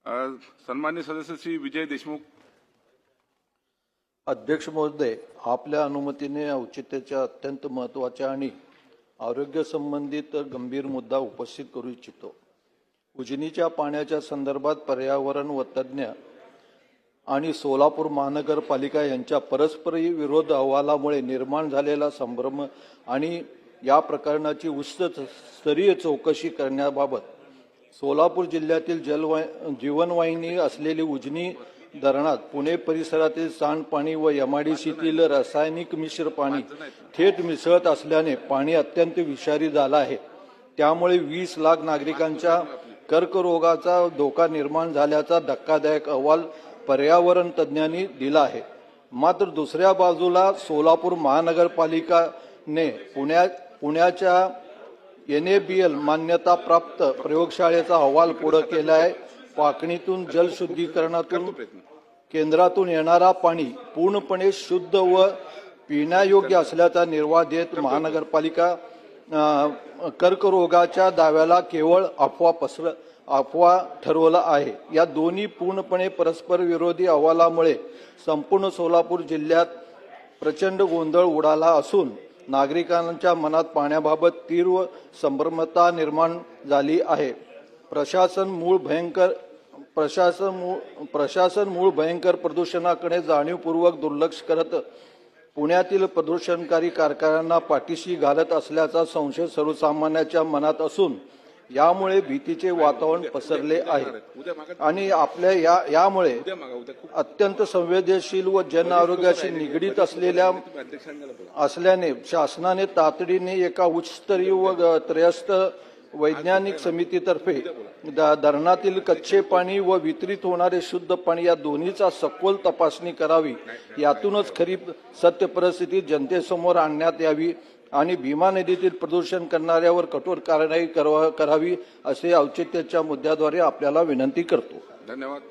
सन्मान्य सदस्य श्री विजय देशमुख. अध्यक्ष महोदय, आपल्या अनुमतीने औचित्याच्या अत्यंत महत्त्वाच्या आणि आरोग्य संबंधित गंभीर मुद्दा उपस्थित करू इच्छितो. उजनीच्या पाण्याच्या संदर्भात पर्यावरण व तज्ज्ञ आणि सोलापूर महानगरपालिका यांच्या परस्पर विरोध अहवालामुळे निर्माण झालेला संभ्रम आणि या प्रकरणाची उच्च स्तरीय चौकशी करण्याबाबत सोलापूर जिल्ह्यातील जीवनवाहिनी असलेली उजनी धरणात पुणे परिसरातील सांडपाणी व एमआयडीसीतील रासायनिक मिश्र पाणी थेट मिसळत असल्याने पाणी अत्यंत विषारी झालं आहे. त्यामुळे 20 लाख नागरिकांच्या कर्करोगाचा धोका निर्माण झाल्याचा धक्कादायक अहवाल पर्यावरण तज्ज्ञांनी दिला आहे. मात्र दुसऱ्या बाजूला सोलापूर महानगरपालिकाने पुण्याच्या NABL मान्यता प्राप्त प्रयोगशाळेचा अहवाल पुढे केला आहे. पाकणीतून जलशुद्धीकरणातून केंद्रातून येणारा पाणी पूर्णपणे शुद्ध व पिण्यायोग्य असल्याचा निर्वाह देत महानगरपालिका कर्करोगाच्या दाव्याला केवळ अफवा ठरवलं आहे. या दोन्ही पूर्णपणे परस्पर विरोधी अहवालामुळे संपूर्ण सोलापूर जिल्ह्यात प्रचंड गोंधळ उडाला असून नागरिकांच्या मनात पाण्याबाबत तीव्र संभ्रमता निर्माण झाली आहे. प्रशासन मूळ भयंकर प्रदूषणाकडे जाणीवपूर्वक दुर्लक्ष करत पुण्यातील प्रदूषणकारी कारखान्यांना पाठीशी घालत असल्याचा संशय सर्वसामान्यांच्या मनात असून यामुळे भीतीचे वातावरण पसरले आहे आणि यामुळे अत्यंत संवेदनशील व जन आरोग्याशी निगडीत असल्याने शासनाने तातडीने एका उच्चस्तरीय व त्रयस्थ वैज्ञानिक समितीतर्फे धरणातील कच्चे पाणी व वितरित होणारे शुद्ध पाणी या दोन्हीचा सखोल तपासणी करावी. यातूनच खरी सत्य परिस्थिती जनतेसमोर आणण्यात यावी आणि भीमा नदीतील प्रदूषण करणाऱ्यावर कठोर कारवाई करावी असे औचित्याच्या मुद्द्याद्वारे आपल्याला विनंती करतो. धन्यवाद.